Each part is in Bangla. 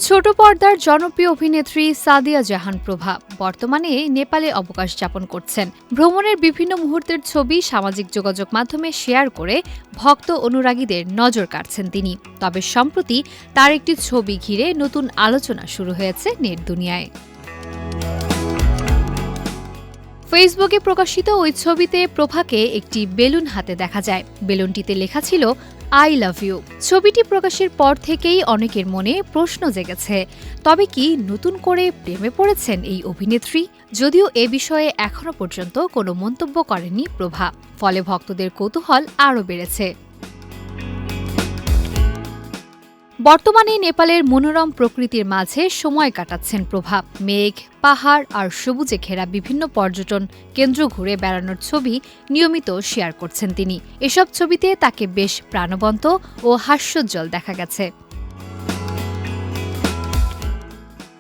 ছোট পর্দার জনপ্রিয় অভিনেত্রী সাদিয়া জাহান প্রভা বর্তমানে নেপালে অবকাশ যাপন করছেন। ভ্রমণের বিভিন্ন মুহূর্তের ছবি সামাজিক যোগাযোগ মাধ্যমে শেয়ার করে ভক্ত অনুরাগীদের নজর কাড়ছেন তিনি। তবে সম্প্রতি তার একটি ছবি ঘিরে নতুন আলোচনা শুরু হয়েছে নেট দুনিয়ায়। ফেসবুকে প্রকাশিত ওই ছবিতে প্রভাকে একটি বেলুন হাতে দেখা যায়। বেলুনটিতে লেখা ছিল আই লাভ ইউ। ছবিটি প্রকাশের পর থেকেই অনেকের মনে প্রশ্ন জেগেছে, তবে কি নতুন করে প্রেমে পড়েছেন এই অভিনেত্রী? যদিও এ বিষয়ে এখনো পর্যন্ত কোনো মন্তব্য করেনি প্রভা, ফলে ভক্তদের কৌতূহল আরও বেড়েছে। বর্তমানে নেপালের মনোরম প্রকৃতির মাঝে সময় কাটাচ্ছেন প্রভা। মেঘ, পাহাড় আর সবুজে ঘেরা বিভিন্ন পর্যটন কেন্দ্র ঘুরে বেড়ানোর ছবি নিয়মিত শেয়ার করছেন তিনি। এসব ছবিতে তাকে বেশ প্রাণবন্ত ও হাস্যোজ্জ্বল দেখা গেছে।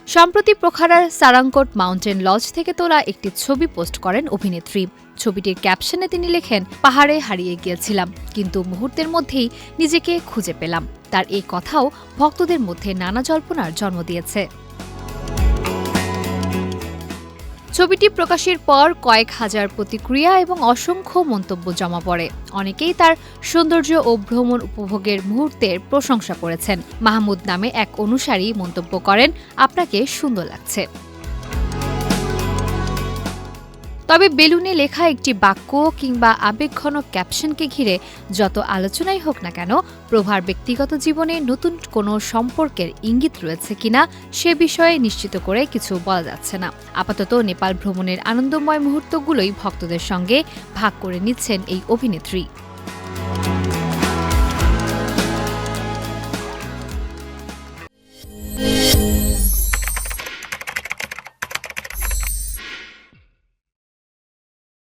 সম্প্রতি পোখারার সারাংকোট মাউন্টেন লজ থেকে তোলা একটি ছবি পোস্ট করেন অভিনেত্রী। ছবিটির ক্যাপশনে তিনি লেখেন, পাহাড়ে হারিয়ে গিয়েছিলাম, কিন্তু মুহূর্তের মধ্যেই নিজেকে খুঁজে পেলাম। তার এই কথাও ভক্তদের মধ্যে নানা জল্পনার জন্ম দিয়েছে। ছবিটি প্রকাশের পর কয়েক হাজার প্রতিক্রিয়া এবং অসংখ্য মন্তব্য জমা পড়ে। অনেকেই তার সৌন্দর্য ও ভ্রমণ উপভোগের মুহূর্তের প্রশংসা করেছেন। মাহমুদ নামে এক অনুসারী মন্তব্য করেন, আপনাকে সুন্দর লাগছে। তবে বেলুনে লেখা একটি বাক্য কিংবা আবেগঘন ক্যাপশনকে ঘিরে যত আলোচনাই হোক না কেন, প্রভার ব্যক্তিগত জীবনে নতুন কোনো সম্পর্কের ইঙ্গিত রয়েছে কিনা সে বিষয়ে নিশ্চিত করে কিছু বলা যাচ্ছে না। আপাতত নেপাল ভ্রমণের আনন্দময় মুহূর্তগুলোই ভক্তদের সঙ্গে ভাগ করে নিচ্ছেন এই অভিনেত্রী।